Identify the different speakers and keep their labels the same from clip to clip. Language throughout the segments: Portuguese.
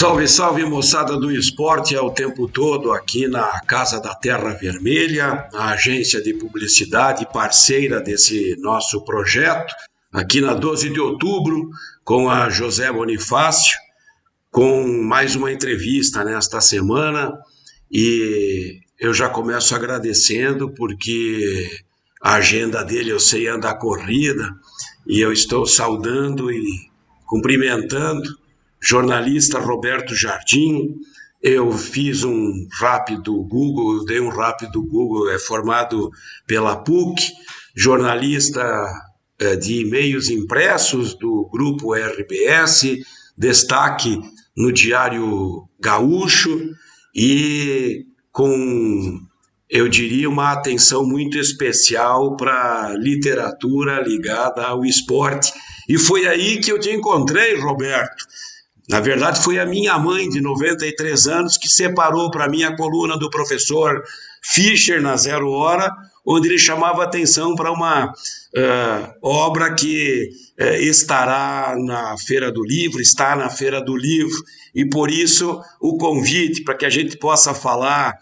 Speaker 1: Salve, salve, moçada do esporte, é o tempo todo aqui na Casa da Terra Vermelha, a agência de publicidade parceira desse nosso projeto, aqui na 12 de outubro, com a José Bonifácio, com mais uma entrevista nesta semana, e eu já começo agradecendo porque a agenda dele eu sei anda corrida, e eu estou saudando e cumprimentando jornalista Roberto Jardim. Eu fiz um rápido Google, dei um rápido Google, é formado pela PUC, jornalista de e-mails impressos do grupo RBS, destaque no Diário Gaúcho e com, eu diria, uma atenção muito especial para literatura ligada ao esporte. E foi aí que eu te encontrei, Roberto. Na verdade, foi a minha mãe, de 93 anos, que separou para mim a coluna do professor Fischer na Zero Hora, onde ele chamava atenção para uma obra que estará na Feira do Livro, está na Feira do Livro, e por isso o convite para que a gente possa falar,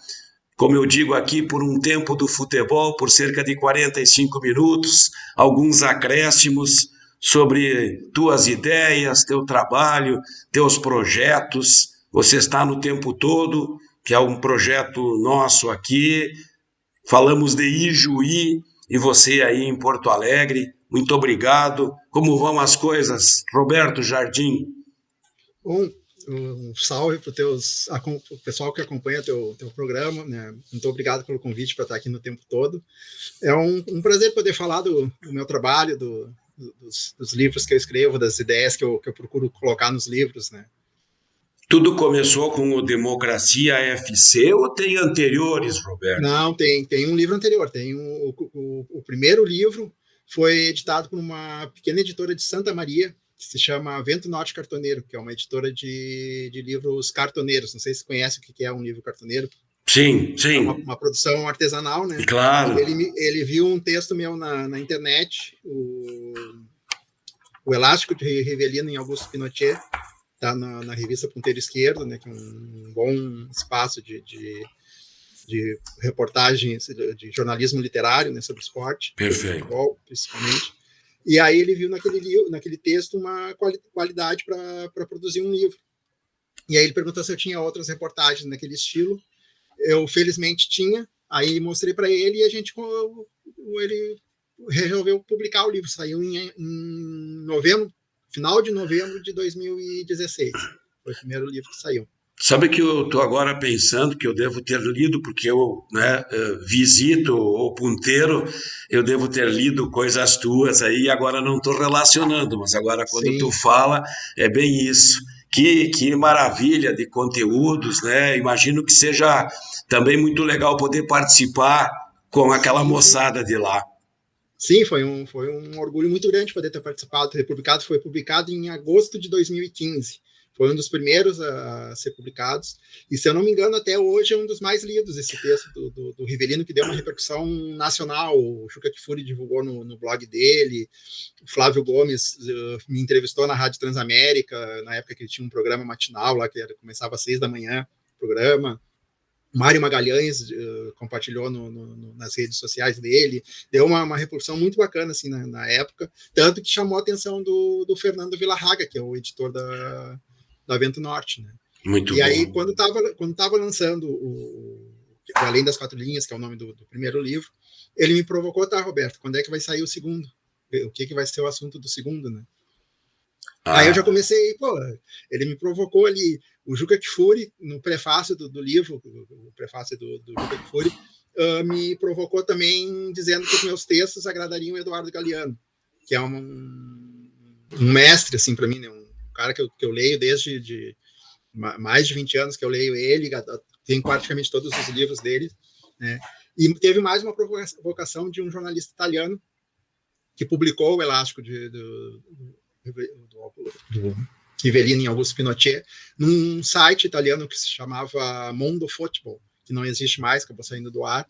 Speaker 1: como eu digo aqui, por um tempo do futebol, por cerca de 45 minutos, alguns acréscimos, sobre tuas ideias, teu trabalho, teus projetos. Você está no tempo todo, que é um projeto nosso aqui. Falamos de Ijuí e você aí em Porto Alegre. Muito obrigado. Como vão as coisas, Roberto Jardim?
Speaker 2: Bom, um salve para o pessoal que acompanha teu programa, né? Muito obrigado pelo convite para estar aqui no tempo todo. É um prazer poder falar do meu trabalho, dos livros que eu escrevo, das ideias que eu procuro colocar nos livros, né?
Speaker 1: Tudo começou com o Democracia FC ou tem anteriores, Roberto?
Speaker 2: Não, tem um livro anterior. Tem o primeiro livro foi editado por uma pequena editora de Santa Maria, que se chama Vento Norte Cartoneiro, que é uma editora de livros cartoneiros. Não sei se você conhece o que é um livro cartoneiro.
Speaker 1: Sim, sim.
Speaker 2: É uma produção artesanal, né?
Speaker 1: Claro.
Speaker 2: Ele viu um texto meu na internet, o Elástico de Rivelino em Augusto Pinochet, está na revista Ponteiro Esquerdo, né? Que é um bom espaço de reportagens, de jornalismo literário, né? Sobre esporte,
Speaker 1: Perfeito.
Speaker 2: futebol, principalmente. E aí ele viu naquele texto uma qualidade para produzir um livro. E aí ele perguntou se eu tinha outras reportagens naquele estilo. Eu, felizmente, tinha. Aí mostrei para ele e ele resolveu publicar o livro. Saiu em novembro, final de novembro de 2016. Foi o primeiro livro que saiu.
Speaker 1: Sabe que eu estou agora pensando que eu devo ter lido, porque eu visito o Punteiro, eu devo ter lido coisas tuas aí, agora não estou relacionando, mas agora quando
Speaker 2: Sim.
Speaker 1: Tu fala, é bem isso. Que maravilha de conteúdos, né? Imagino que seja também muito legal poder participar com aquela moçada de lá.
Speaker 2: Sim, foi um orgulho muito grande poder ter participado, ter publicado. Foi publicado em agosto de 2015. Foi um dos primeiros a ser publicados. E, se eu não me engano, até hoje é um dos mais lidos, esse texto do Rivelino, que deu uma repercussão nacional. O Juca Kfouri divulgou no blog dele. O Flávio Gomes me entrevistou na Rádio Transamérica, na época que ele tinha um programa matinal lá, que começava às 6 da manhã, o programa. Mário Magalhães compartilhou nas redes sociais dele, deu uma repercussão muito bacana assim, na época, tanto que chamou a atenção do Fernando Villarraga, que é o editor da Vento Norte, né?
Speaker 1: Muito
Speaker 2: e
Speaker 1: bom.
Speaker 2: Aí, quando estava lançando Além das Quatro Linhas, que é o nome do primeiro livro, ele me provocou, tá, Roberto, quando é que vai sair o segundo? O que vai ser o assunto do segundo, né? Aí eu já comecei, ele me provocou ali, o Juca Kfouri, no prefácio do livro, o prefácio do Juca Kfouri, me provocou também dizendo que os meus textos agradariam o Eduardo Galeano, que é um mestre, assim, para mim, né? Um cara que eu leio desde mais de 20 anos que eu leio ele, tenho praticamente todos os livros dele, né? E teve mais uma provocação de um jornalista italiano que publicou o Elástico do Rivelino em Augusto Pinochet, num site italiano que se chamava Mondo Futebol, que não existe mais, acabou saindo do ar,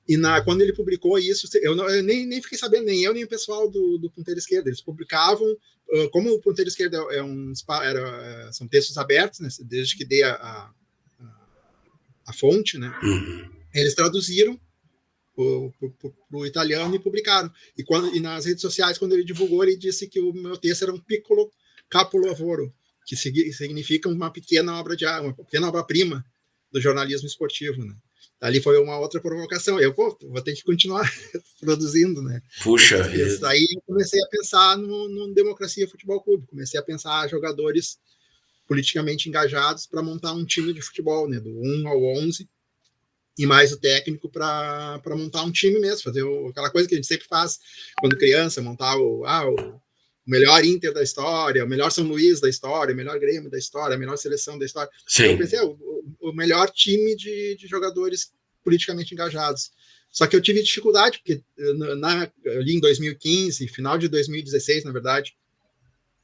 Speaker 2: E quando ele publicou isso, eu nem fiquei sabendo, nem eu, nem o pessoal do Ponteiro Esquerdo. Eles publicavam, como o Ponteiro Esquerdo são textos abertos, né, desde que dê a fonte, né, eles traduziram para o italiano e publicaram. E nas redes sociais, quando ele divulgou, ele disse que o meu texto era um piccolo capolavoro, que significa uma pequena obra-prima do jornalismo esportivo, né? Ali foi uma outra provocação. Eu vou ter que continuar produzindo, né?
Speaker 1: Puxa
Speaker 2: vida. Aí eu comecei a pensar no Democracia Futebol Clube. Comecei a pensar jogadores politicamente engajados para montar um time de futebol, né? Do 1 ao 11, e mais o técnico para montar um time mesmo, fazer aquela coisa que a gente sempre faz quando criança, montar o melhor Inter da história, o melhor São Luís da história, o melhor Grêmio da história, a melhor seleção da história.
Speaker 1: Sim.
Speaker 2: Eu pensei, o melhor time de jogadores politicamente engajados. Só que eu tive dificuldade, porque ali em 2015, final de 2016, na verdade,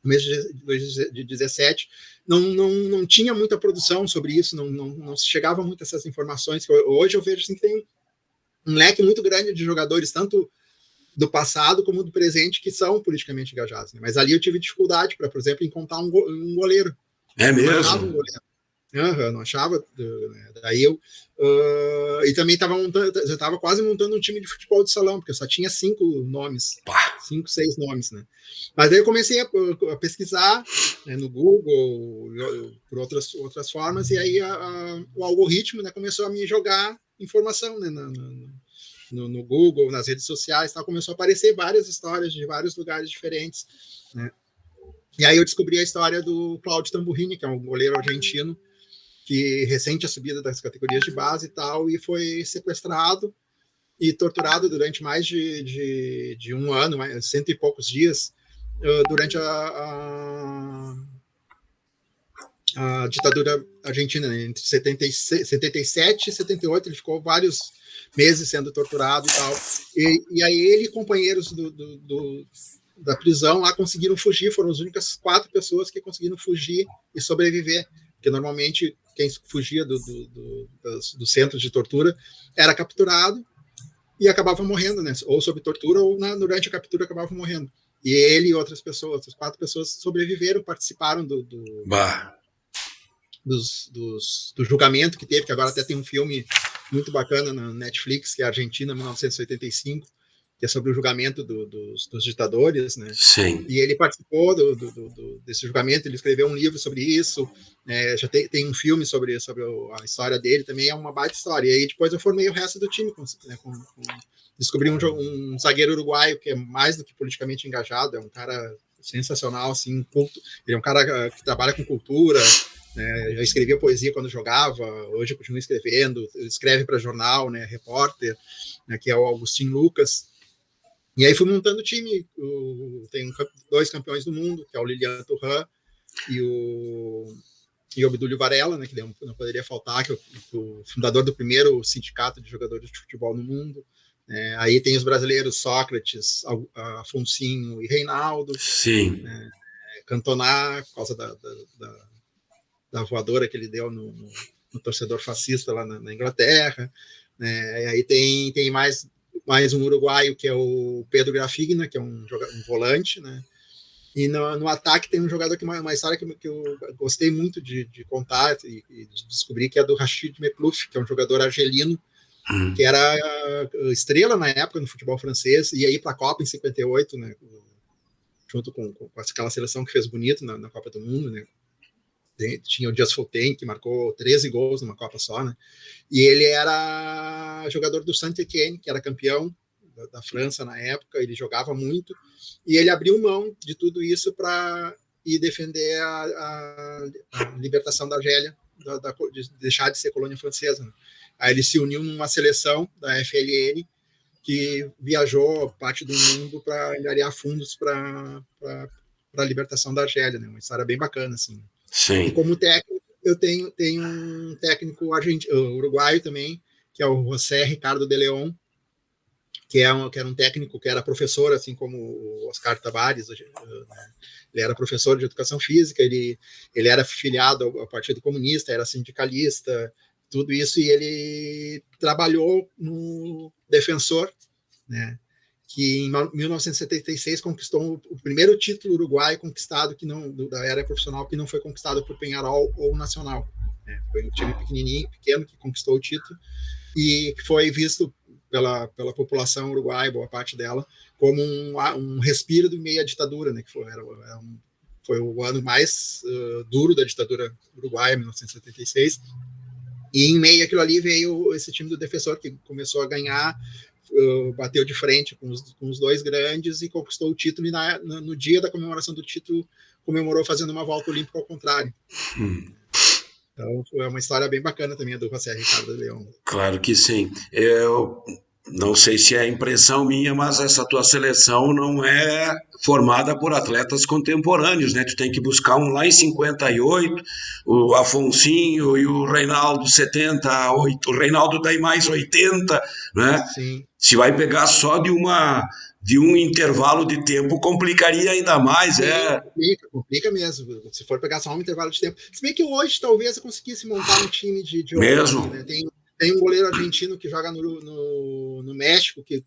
Speaker 2: no mês de 2017, não tinha muita produção sobre isso, não se chegava muito a essas informações. Hoje eu vejo assim, que tem um leque muito grande de jogadores, tanto do passado como do presente, que são politicamente engajados. Né? Mas ali eu tive dificuldade para, por exemplo, encontrar um goleiro.
Speaker 1: É mesmo?
Speaker 2: Não achava um goleiro. Não achava. Daí eu. E também estava quase montando um time de futebol de salão, porque eu só tinha 5 nomes. 5, 6 nomes, né? Mas aí eu comecei a pesquisar, né, no Google, por outras formas, e aí o algoritmo, né, começou a me jogar informação, né, no Google, nas redes sociais, tal, começou a aparecer várias histórias de vários lugares diferentes, né? E aí eu descobri a história do Claudio Tamburrini, que é um goleiro argentino, que recente a subida das categorias de base e tal, e foi sequestrado e torturado durante mais de um ano, 100 e poucos dias, durante a ditadura argentina, né? Entre 77 e 78, ele ficou vários meses sendo torturado e tal. E aí ele e companheiros da prisão lá conseguiram fugir, foram as únicas 4 pessoas que conseguiram fugir e sobreviver, porque normalmente quem fugia do centro de tortura era capturado e acabava morrendo, né? Ou sob tortura, ou durante a captura acabava morrendo. E ele e outras 4 pessoas sobreviveram, participaram do julgamento que teve, que agora até tem um filme muito bacana na Netflix, que é Argentina, 1985, que é sobre o julgamento dos ditadores, né?
Speaker 1: Sim.
Speaker 2: E ele participou desse julgamento, ele escreveu um livro sobre isso, né? Já tem um filme sobre a história dele, também é uma baita história. E aí depois eu formei o resto do time, descobri um zagueiro uruguaio que é mais do que politicamente engajado, é um cara sensacional, assim, culto. Ele é um cara que trabalha com cultura, né? Já escrevia poesia quando jogava, hoje continua escrevendo, escreve para jornal, né? Repórter, né? Que é o Agustin Lucas. E aí fui montando o time. Tem 2 campeões do mundo, que é o Lilian Thuram e o Obdúlio Varela, né, que não poderia faltar, que é o fundador do primeiro sindicato de jogadores de futebol no mundo. Aí tem os brasileiros Sócrates, Afonsinho e Reinaldo.
Speaker 1: Sim.
Speaker 2: Cantona, por causa da voadora que ele deu no torcedor fascista lá na Inglaterra. Aí tem mais um uruguaio, que é o Pedro Grafigna, que é um volante, né? E no ataque tem um jogador que uma história que eu gostei muito de contar e de descobrir, que é do Rachid Meklouf, que é um jogador argelino, que era estrela na época no futebol francês, e aí para a Copa em 58, né? Junto com aquela seleção que fez bonito na Copa do Mundo, né? Tinha o Just Fontaine, que marcou 13 gols numa Copa só, né? E ele era jogador do Saint-Étienne, que era campeão da França na época, ele jogava muito, e ele abriu mão de tudo isso para ir defender a libertação da Argélia, de deixar de ser colônia francesa, né? Aí ele se uniu numa seleção da FLN, que viajou parte do mundo para angariar fundos para a libertação da Argélia, né? Uma história bem bacana, assim.
Speaker 1: Sim.
Speaker 2: E como técnico, eu tenho um técnico uruguaio também, que é o José Ricardo de León, que era um técnico que era professor, assim como o Oscar Tabares. Ele era professor de educação física, ele era filiado ao Partido Comunista, era sindicalista, tudo isso, e ele trabalhou no Defensor, né, que em 1976 conquistou o primeiro título uruguaio conquistado da era profissional que não foi conquistado por Peñarol ou Nacional. Né? Foi um time pequeno que conquistou o título e que foi visto pela população uruguaia, boa parte dela, como um respiro do meio à ditadura, né? Que foi o ano mais duro da ditadura uruguaia, 1976. E em meio àquilo ali veio esse time do Defensor, que começou a ganhar, bateu de frente com os dois grandes e conquistou o título, e no dia da comemoração do título comemorou fazendo uma volta olímpica ao contrário. Então é uma história bem bacana também do José Ricardo de León.
Speaker 1: Claro que sim. Eu não sei se é impressão minha, mas essa tua seleção não é formada por atletas contemporâneos, né? Tu tem que buscar um lá em 58, o Afonsinho e o Reinaldo 78, o Reinaldo daí mais 80, né?
Speaker 2: Sim.
Speaker 1: Se vai pegar só de um intervalo de tempo, complicaria ainda mais.
Speaker 2: Complica mesmo, se for pegar só um intervalo de tempo. Se bem que hoje talvez eu conseguisse montar um time de
Speaker 1: mesmo.
Speaker 2: Assim, né? Tem um goleiro argentino que joga no México, que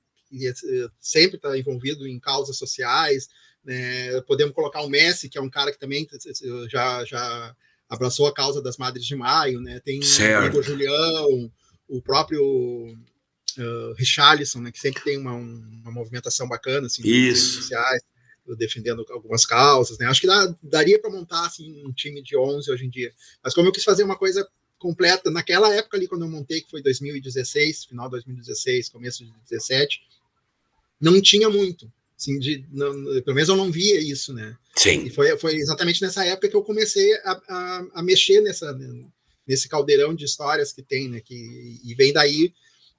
Speaker 2: sempre está envolvido em causas sociais. Né? Podemos colocar o Messi, que é um cara que também já abraçou a causa das Madres de Maio. Né? Tem o Igor Julião, o próprio Richarlison, né? Que sempre tem uma movimentação bacana assim, nas redes sociais, defendendo algumas causas. Né? Acho que daria para montar assim, um time de 11 hoje em dia. Mas como eu quis fazer uma coisa completa, naquela época ali, quando eu montei, que foi 2016, final de 2016, começo de 2017, não tinha muito. Assim, pelo menos eu não via isso, né?
Speaker 1: Sim.
Speaker 2: E foi exatamente nessa época que eu comecei a mexer nesse caldeirão de histórias que tem, né? E vem daí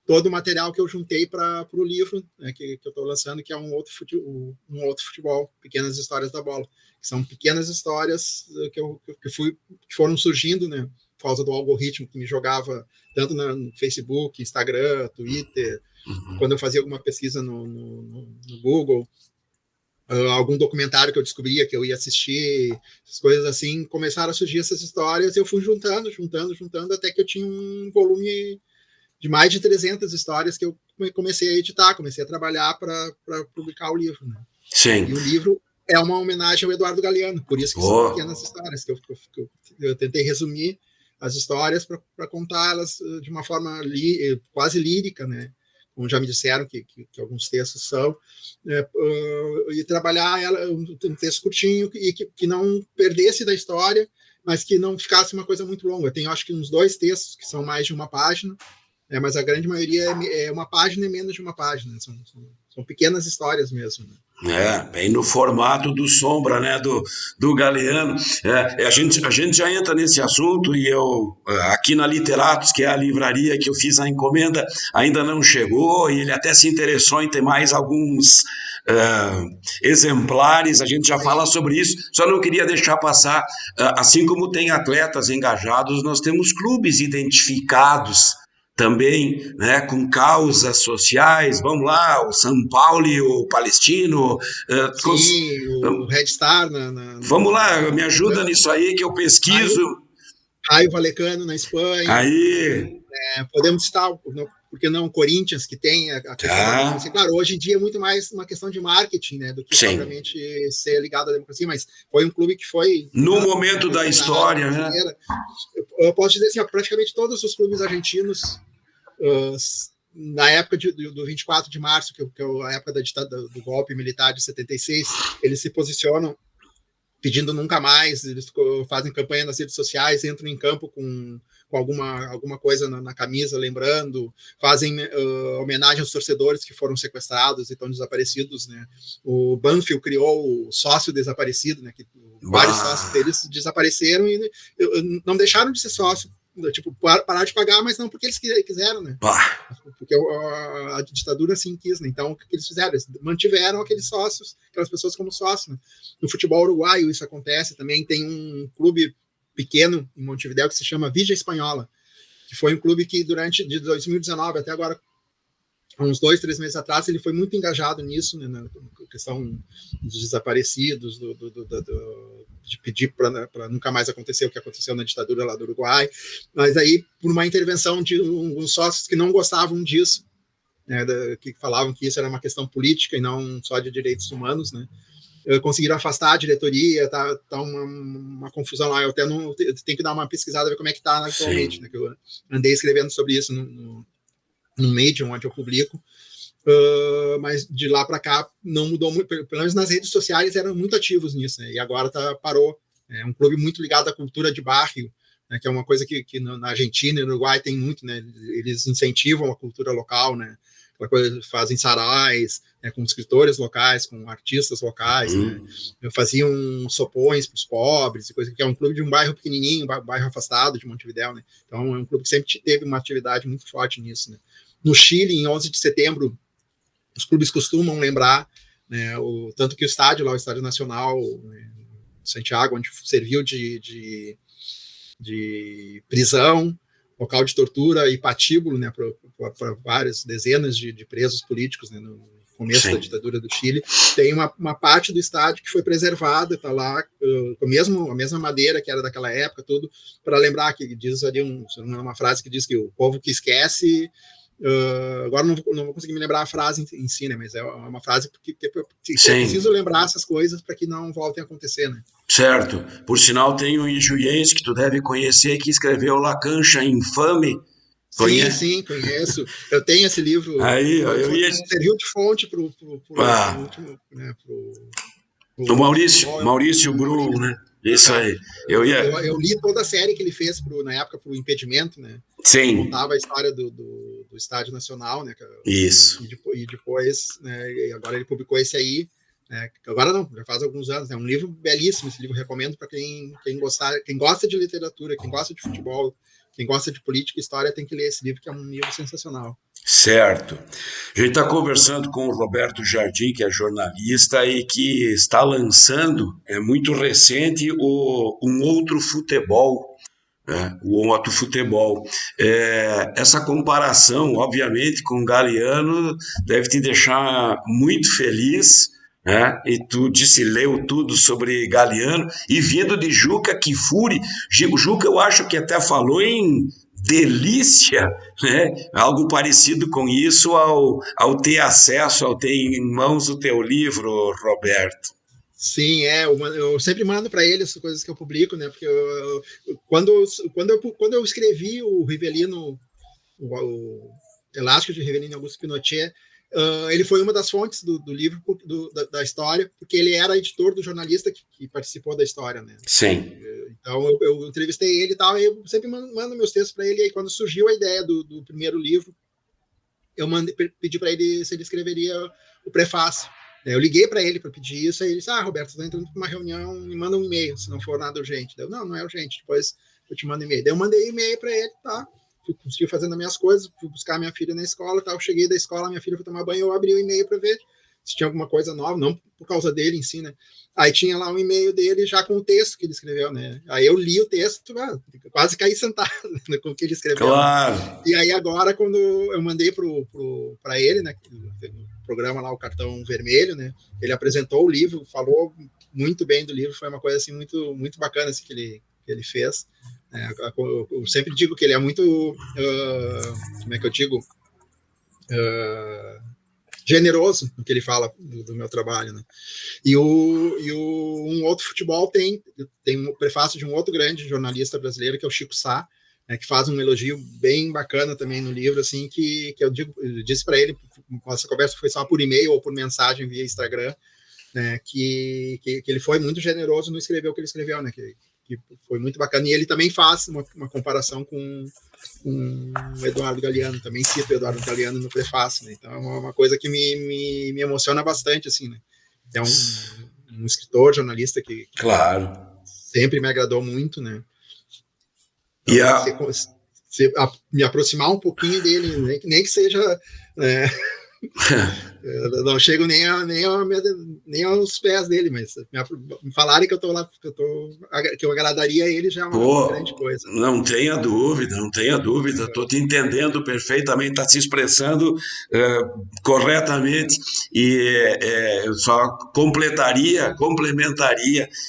Speaker 2: todo o material que eu juntei para o livro, né, que eu estou lançando, que é um outro futebol, Pequenas Histórias da Bola. Que são pequenas histórias que foram surgindo, né? Por causa do algoritmo que me jogava tanto no Facebook, Instagram, Twitter, quando eu fazia alguma pesquisa no Google, algum documentário que eu descobria que eu ia assistir, essas coisas assim, começaram a surgir essas histórias, e eu fui juntando, até que eu tinha um volume de mais de 300 histórias que eu comecei a editar, comecei a trabalhar para publicar o livro. Né?
Speaker 1: Sim.
Speaker 2: E o livro é uma homenagem ao Eduardo Galeano, por isso que são pequenas histórias, que eu tentei resumir as histórias para contá-las de uma forma quase lírica, né? Como já me disseram que alguns textos são, e trabalhar um texto curtinho e que não perdesse da história, mas que não ficasse uma coisa muito longa. Eu tenho, acho que, uns 2 textos que são mais de uma página, mas a grande maioria é uma página e menos de uma página. São pequenas histórias mesmo. Né?
Speaker 1: Bem no formato do Sombra, né, do Galeano. A gente já entra nesse assunto, e eu, aqui na Literatos, que é a livraria que eu fiz a encomenda, ainda não chegou, e ele até se interessou em ter mais alguns exemplares, a gente já fala sobre isso, só não queria deixar passar, assim como tem atletas engajados, nós temos clubes identificados também, né, com causas sociais. Vamos lá, o São Paulo e o Palestino.
Speaker 2: Sim, o Red Star.
Speaker 1: Vamos lá, me ajuda nisso aí que eu pesquiso.
Speaker 2: Raio Valecano na Espanha.
Speaker 1: Aí.
Speaker 2: Podemos citar, porque não, Corinthians, que tem a questão da democracia. Claro, hoje em dia é muito mais uma questão de marketing, né, do que propriamente ser ligado à democracia, mas foi um clube que foi...
Speaker 1: No momento da história, né?
Speaker 2: Eu posso dizer assim, praticamente todos os clubes argentinos, na época do 24 de março, que é a época do golpe militar de 76, eles se posicionam pedindo nunca mais, eles fazem campanha nas redes sociais, entram em campo com alguma coisa na camisa, lembrando, fazem homenagem aos torcedores que foram sequestrados e estão desaparecidos, né? O Banfield criou o sócio desaparecido, né? Que vários sócios deles desapareceram e não deixaram de ser sócio, tipo, parar de pagar, mas não porque eles quiseram, né? Porque a ditadura assim quis, né? Então, o que eles fizeram? Eles mantiveram aqueles sócios, aquelas pessoas como sócios, né? No futebol uruguaio isso acontece também. Tem um clube pequeno em Montevidéu que se chama Vigia Espanhola, que foi um clube que de 2019 até agora há uns 2, 3 meses atrás, ele foi muito engajado nisso, né, na questão dos desaparecidos, de pedir para nunca mais acontecer o que aconteceu na ditadura lá do Uruguai, mas aí, por uma intervenção de alguns sócios que não gostavam disso, né, que falavam que isso era uma questão política e não só de direitos humanos, né, conseguiram afastar a diretoria, tá uma confusão lá, eu até não, eu tenho que dar uma pesquisada, ver como é que tá atualmente, né, que eu andei escrevendo sobre isso no Medium, onde eu publico, mas de lá para cá não mudou muito, pelo menos nas redes sociais eram muito ativos nisso, né, e agora parou. É um clube muito ligado à cultura de bairro, né, que é uma coisa que na Argentina e no Uruguai tem muito, né, eles incentivam a cultura local, né, fazem sarais, né, com escritores locais, com artistas locais, né, faziam sopões para os pobres, e coisa que é um clube de um bairro pequenininho, um bairro afastado de Montevidéu, né, então é um clube que sempre teve uma atividade muito forte nisso, né. No Chile, em 11 de setembro, os clubes costumam lembrar, né, tanto que o estádio lá, o Estádio Nacional, né, Santiago, onde serviu de prisão, local de tortura e patíbulo, né, para várias dezenas de presos políticos, né, no começo da ditadura do Chile, tem uma parte do estádio que foi preservada, está lá, a mesma madeira que era daquela época, tudo, para lembrar que diz ali uma frase que diz que o povo que esquece. Agora não vou conseguir me lembrar a frase em si, né, mas é uma frase que é preciso lembrar essas coisas para que não voltem a acontecer, né?
Speaker 1: Certo. Por sinal, tem um ijuiense que tu deve conhecer que escreveu La Cancha Infame.
Speaker 2: Sim, conheço. Eu tenho esse livro.
Speaker 1: Aí,
Speaker 2: serviu de fonte para o último, né,
Speaker 1: o Maurício Brum, né? Isso aí. Eu
Speaker 2: li toda a série que ele fez na época para o Impedimento, né?
Speaker 1: Sim.
Speaker 2: Contava a história do Estádio Nacional, né?
Speaker 1: Isso.
Speaker 2: E depois, né? E agora ele publicou esse aí. Agora não, já faz alguns anos. É um livro belíssimo. Esse livro recomendo para quem gosta de literatura, quem gosta de futebol, quem gosta de política e história, tem que ler esse livro, que é um livro sensacional.
Speaker 1: Certo. A gente está conversando com o Roberto Jardim, que é jornalista e que está lançando, muito recente, Um Outro Futebol. O outro futebol. Essa comparação, obviamente, com o Galeano deve te deixar muito feliz, né? E tu leu tudo sobre Galeano, e vindo de Juca Kfouri, Juca eu acho que até falou em delícia, né? Algo parecido com isso ao ter acesso, ao ter em mãos o teu livro, Roberto.
Speaker 2: Sim, eu sempre mando para ele as coisas que eu publico, né? Porque quando eu escrevi o Rivellino, o Elástico de Rivellino Augusto Pinochet, ele foi uma das fontes do livro, da história, porque ele era editor do jornalista que participou da história, né?
Speaker 1: Sim.
Speaker 2: Então eu entrevistei ele e tal, e eu sempre mando meus textos para ele, e aí quando surgiu a ideia do primeiro livro, eu pedi para ele se ele escreveria o prefácio. Eu liguei para ele para pedir isso, aí ele disse, Roberto, estou entrando para uma reunião, me manda um e-mail, se não for nada urgente. Eu, não é urgente, depois eu te mando e-mail. Daí eu mandei e-mail para ele, tá? Consegui fazendo as minhas coisas, fui buscar minha filha na escola, tá? Eu cheguei da escola, minha filha foi tomar banho, eu abri o e-mail para ver se tinha alguma coisa nova, não por causa dele em si, né? Aí tinha lá um e-mail dele já com o texto que ele escreveu, né? Aí eu li o texto, quase caí sentado com o que ele escreveu.
Speaker 1: Claro.
Speaker 2: Né? E aí agora, quando eu mandei para ele, né? Programa lá, o Cartão Vermelho, né? Ele apresentou o livro, falou muito bem do livro, foi uma coisa assim muito, muito bacana assim, que ele fez. Eu sempre digo que ele é muito, como é que eu digo, generoso no que ele fala do meu trabalho, né? E Um Outro Futebol tem um prefácio de um outro grande jornalista brasileiro, que é o Chico Sá, né, que faz um elogio bem bacana também no livro, assim, que eu disse para ele, essa conversa foi só por e-mail ou por mensagem via Instagram, né, que ele foi muito generoso no escrever o que ele escreveu, né, que foi muito bacana, e ele também faz uma comparação com o Eduardo Galeano, também cita o Eduardo Galeano no prefácio, né, então é uma coisa que me emociona bastante, assim, né, é um escritor, jornalista que
Speaker 1: claro,
Speaker 2: sempre me agradou muito, né.
Speaker 1: Então,
Speaker 2: me aproximar um pouquinho dele, nem que seja Eu não chego nem aos pés dele, mas me falarem que eu tô lá, que eu agradaria a ele já é uma grande
Speaker 1: Pô,
Speaker 2: coisa.
Speaker 1: não tenha dúvida, não tenha dúvida. Estou te entendendo perfeitamente, está se expressando eh, corretamente e eu só complementaria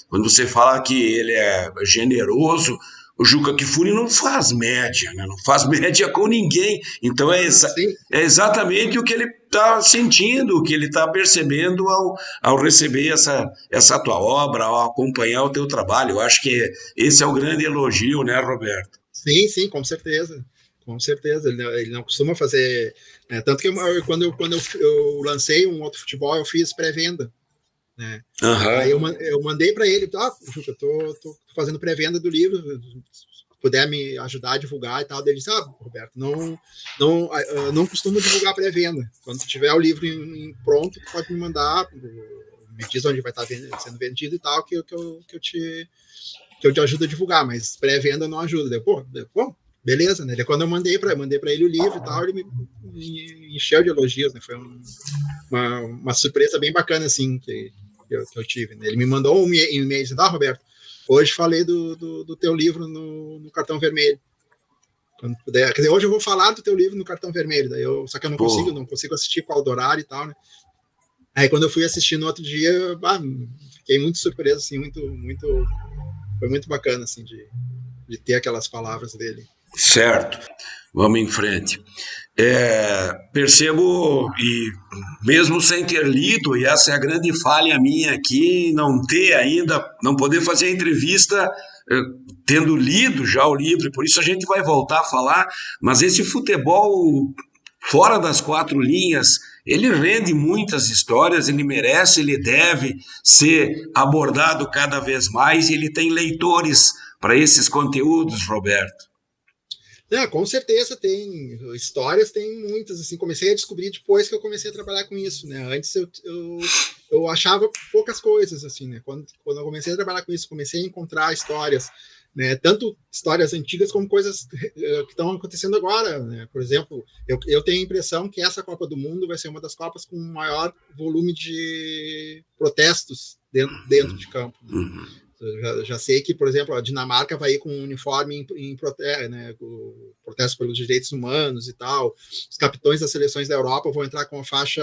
Speaker 1: quando você fala que ele é generoso. O Juca Kfouri não faz média, né? Não faz média com ninguém. Então
Speaker 2: Não, sim,
Speaker 1: é exatamente o que ele está sentindo, o que ele está percebendo ao receber essa tua obra, ao acompanhar o teu trabalho. Eu acho que esse é o grande elogio, né, Roberto?
Speaker 2: sim, com certeza. Com certeza, ele não costuma fazer. Tanto que quando eu lancei um outro futebol, eu fiz pré-venda. Né? Aí
Speaker 1: Aham.
Speaker 2: eu mandei para ele, Juca, eu tô fazendo pré-venda do livro, se puder me ajudar a divulgar e tal. Daí ele disse, Roberto, não costumo divulgar pré-venda. Quando tiver o livro pronto, tu pode me mandar, me diz onde vai estar sendo vendido e tal, que eu te ajudo a divulgar, mas pré-venda não ajuda. Daí, bom, beleza, né? Daí quando eu mandei para ele o livro e tal, ele me encheu de elogios, né? Foi uma surpresa bem bacana, assim, que eu tive. Né? Ele me mandou um e-mail dizendo, Roberto, hoje falei do teu livro no Cartão Vermelho. Quando puder. Quer dizer, hoje eu vou falar do teu livro no Cartão Vermelho, só que eu não
Speaker 1: Pô,
Speaker 2: consigo assistir qual horário e tal, né? Aí quando eu fui assistir no outro dia, fiquei muito surpreso, assim, foi muito bacana, assim, de ter aquelas palavras dele.
Speaker 1: certo. Vamos em frente. Percebo, e mesmo sem ter lido, e essa é a grande falha minha aqui, não ter ainda, não poder fazer a entrevista tendo lido já o livro, por isso a gente vai voltar a falar, mas esse futebol fora das quatro linhas, ele rende muitas histórias, ele merece, ele deve ser abordado cada vez mais, e ele tem leitores para esses conteúdos, Roberto.
Speaker 2: Com certeza tem histórias, tem muitas, assim, comecei a descobrir depois que eu comecei a trabalhar com isso, né, antes eu achava poucas coisas, assim, né, quando eu comecei a trabalhar com isso, comecei a encontrar histórias, né, tanto histórias antigas como coisas que estão acontecendo agora, né, por exemplo, eu tenho a impressão que essa Copa do Mundo vai ser uma das Copas com maior volume de protestos dentro de campo, né?
Speaker 1: Uhum.
Speaker 2: Já sei que, por exemplo, a Dinamarca vai ir com um uniforme né, protesto pelos direitos humanos e tal. Os capitães das seleções da Europa vão entrar com a faixa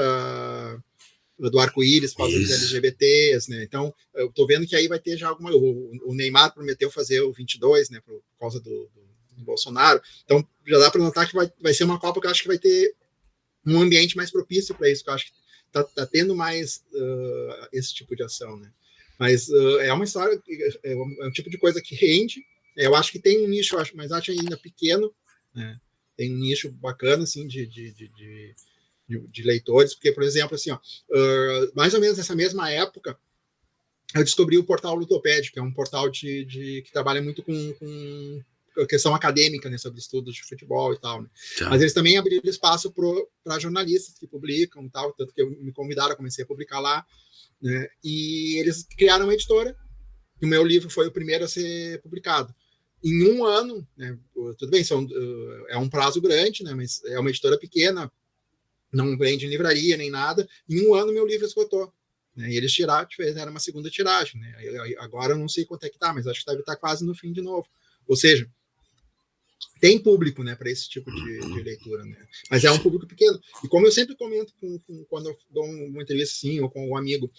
Speaker 2: do arco-íris por causa dos
Speaker 1: Isso.
Speaker 2: LGBTs, né? Então, eu estou vendo que aí vai ter já alguma. O Neymar prometeu fazer o 22, né, por causa do Bolsonaro. Então, já dá para notar que vai ser uma Copa que eu acho que vai ter um ambiente mais propício para isso, que eu acho que tá tendo mais esse tipo de ação, né? Mas é uma história, é um tipo de coisa que rende. Eu acho que tem um nicho, mas acho ainda pequeno, né? Tem um nicho bacana, assim, de leitores, porque, por exemplo, assim, mais ou menos nessa mesma época, eu descobri o portal Ludopédia, que é um portal que trabalha muito com questão acadêmica, né, sobre estudos de futebol e tal, né? Mas
Speaker 1: Tá.
Speaker 2: eles também abriram espaço para jornalistas que publicam e tal, tanto que me convidaram, comecei a publicar lá, né? E eles criaram uma editora, e o meu livro foi o primeiro a ser publicado. Em um ano, né, tudo bem, é um prazo grande, né, mas é uma editora pequena, não vende em livraria nem nada. Em um ano, meu livro esgotou. Né, e eles fizeram uma segunda tiragem. Né, agora eu não sei quanto é que está, mas acho que deve estar quase no fim de novo. Ou seja, tem público, né, para esse tipo de leitura, né? Mas é um público pequeno. E como eu sempre comento quando eu dou uma entrevista assim, ou com um amigo,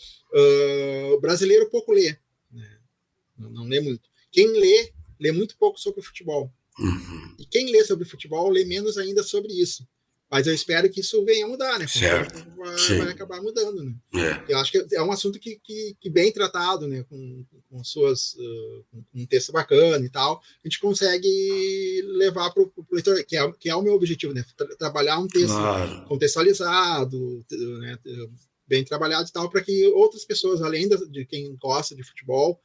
Speaker 2: o brasileiro pouco lê, né? Não lê muito. Quem lê muito pouco sobre o futebol.
Speaker 1: Uhum.
Speaker 2: E quem lê sobre futebol lê menos ainda sobre isso. Mas eu espero que isso venha a mudar, né? Com o tempo
Speaker 1: Certo.
Speaker 2: vai
Speaker 1: Sim.
Speaker 2: acabar mudando, né?
Speaker 1: É.
Speaker 2: Eu acho que é um assunto que bem tratado, né? Com suas com um texto bacana e tal, a gente consegue levar para o leitor, que é o meu objetivo, né? Trabalhar um texto
Speaker 1: Claro.
Speaker 2: contextualizado, né? Bem trabalhado e tal, para que outras pessoas, além de quem gosta de futebol,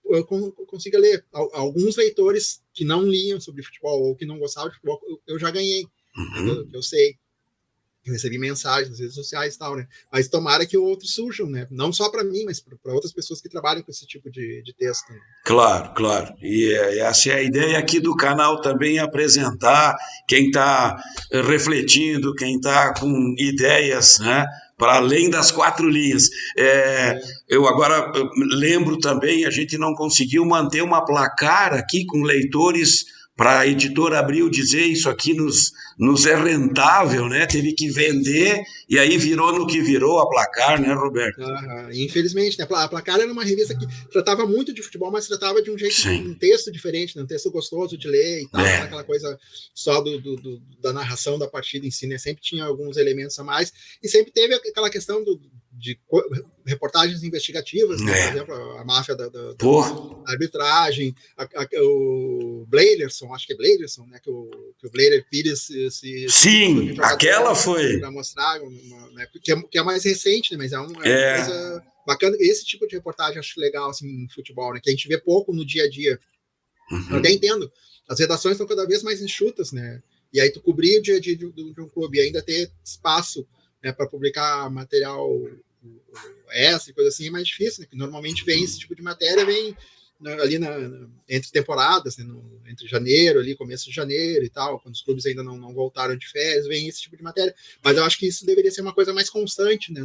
Speaker 2: eu consiga ler. Alguns leitores que não liam sobre futebol ou que não gostavam de futebol, eu já ganhei, né, que
Speaker 1: Uhum.
Speaker 2: eu sei. Eu recebi mensagens nas redes sociais e tal, né? Mas tomara que outros surjam, né? Não só para mim, mas para outras pessoas que trabalham com esse tipo de texto. Né?
Speaker 1: Claro, claro. E essa é a ideia aqui do canal também, apresentar quem está refletindo, quem está com ideias, né? Para além das 4 linhas. Eu agora lembro também, a gente não conseguiu manter uma placar aqui com leitores para a editora Abril dizer isso aqui nos é rentável, né? Teve que vender e aí virou no que virou a placar, né, Roberto?
Speaker 2: Infelizmente, né? A Placar era uma revista que tratava muito de futebol, mas tratava de um jeito,
Speaker 1: Sim.
Speaker 2: Um texto diferente, né? Um texto gostoso de ler e tal, não era aquela coisa só da narração da partida em si, né? Sempre tinha alguns elementos a mais e sempre teve aquela questão de reportagens investigativas, né? Por exemplo, a máfia da arbitragem, o Bladerson, acho que é Bladerson, né? Que o Blader Pires
Speaker 1: sim, aquela foi
Speaker 2: para mostrar, né? que é mais recente, né? Mas é uma coisa bacana. Esse tipo de reportagem acho legal assim em futebol, né? Que a gente vê pouco no dia a dia. Eu até entendo. As redações estão cada vez mais enxutas, né? E aí tu cobrir o dia a dia de um clube e ainda ter espaço, né, para publicar material essa e coisa assim é mais difícil, né? Normalmente vem esse tipo de matéria, vem ali entre temporadas, né? Entre janeiro, ali, começo de janeiro e tal, quando os clubes ainda não voltaram de férias, vem esse tipo de matéria. Mas eu acho que isso deveria ser uma coisa mais constante, né?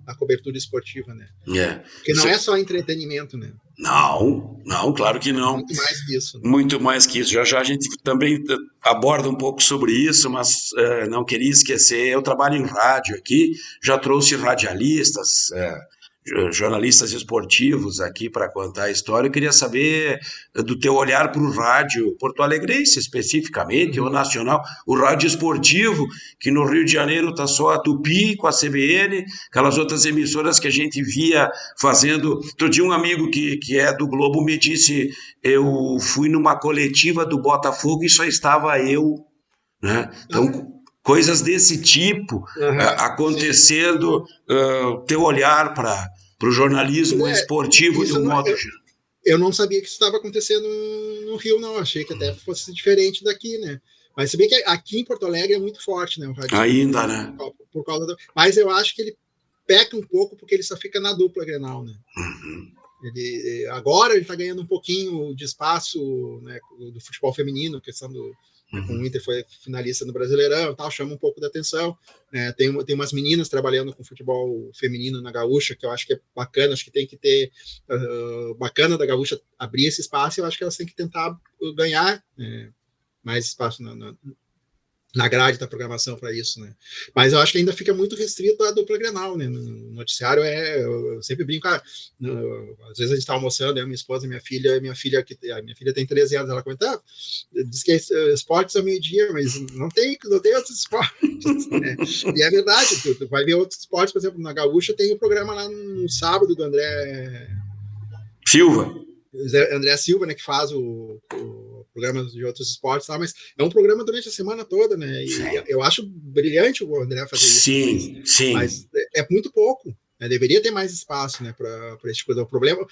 Speaker 2: Na cobertura esportiva, né? Porque não é só entretenimento, né?
Speaker 1: Não, claro que não.
Speaker 2: Muito mais que isso. Né?
Speaker 1: Muito mais que isso. Já a gente também aborda um pouco sobre isso, mas não queria esquecer, eu trabalho em rádio aqui, já trouxe radialistas, jornalistas esportivos aqui para contar a história. Eu queria saber do teu olhar para o rádio porto-alegrense, especificamente, ou nacional, o rádio esportivo, que no Rio de Janeiro está só a Tupi com a CBN, aquelas outras emissoras que a gente via fazendo. Outro dia um amigo que é do Globo me disse, eu fui numa coletiva do Botafogo e só estava eu, né? Então, coisas desse tipo acontecendo, teu olhar para o jornalismo esportivo de um modo geral.
Speaker 2: Eu não sabia que isso estava acontecendo no Rio, não. Achei que até fosse diferente daqui, né? Mas se bem que aqui em Porto Alegre é muito forte, né? O rádio
Speaker 1: ainda, né?
Speaker 2: Por causa mas eu acho que ele peca um pouco porque ele só fica na dupla Grenal, né? Agora ele está ganhando um pouquinho de espaço, né, do futebol feminino, questão do o Inter foi finalista no Brasileirão, tal, chama um pouco da atenção. Né? Tem umas meninas trabalhando com futebol feminino na Gaúcha, que eu acho que é bacana, acho que tem que ter bacana da Gaúcha abrir esse espaço, e eu acho que elas têm que tentar ganhar mais espaço na grade da programação para isso, né? Mas eu acho que ainda fica muito restrito a dupla Grenal, né? No noticiário eu sempre brinco, às vezes a gente está almoçando, eu, minha esposa, minha filha tem 13 anos, ela comenta, diz que esportes ao meio-dia, mas não tem outros esportes, né? E é verdade, tu vai ver outros esportes, por exemplo, na Gaúcha tem o programa lá no sábado do André Silva, né, que faz o programa de outros esportes, mas é um programa durante a semana toda, né? E eu acho brilhante o André fazer isso.
Speaker 1: Sim.
Speaker 2: Mas é muito pouco. Né? Deveria ter mais espaço, né, para esse tipo de problema.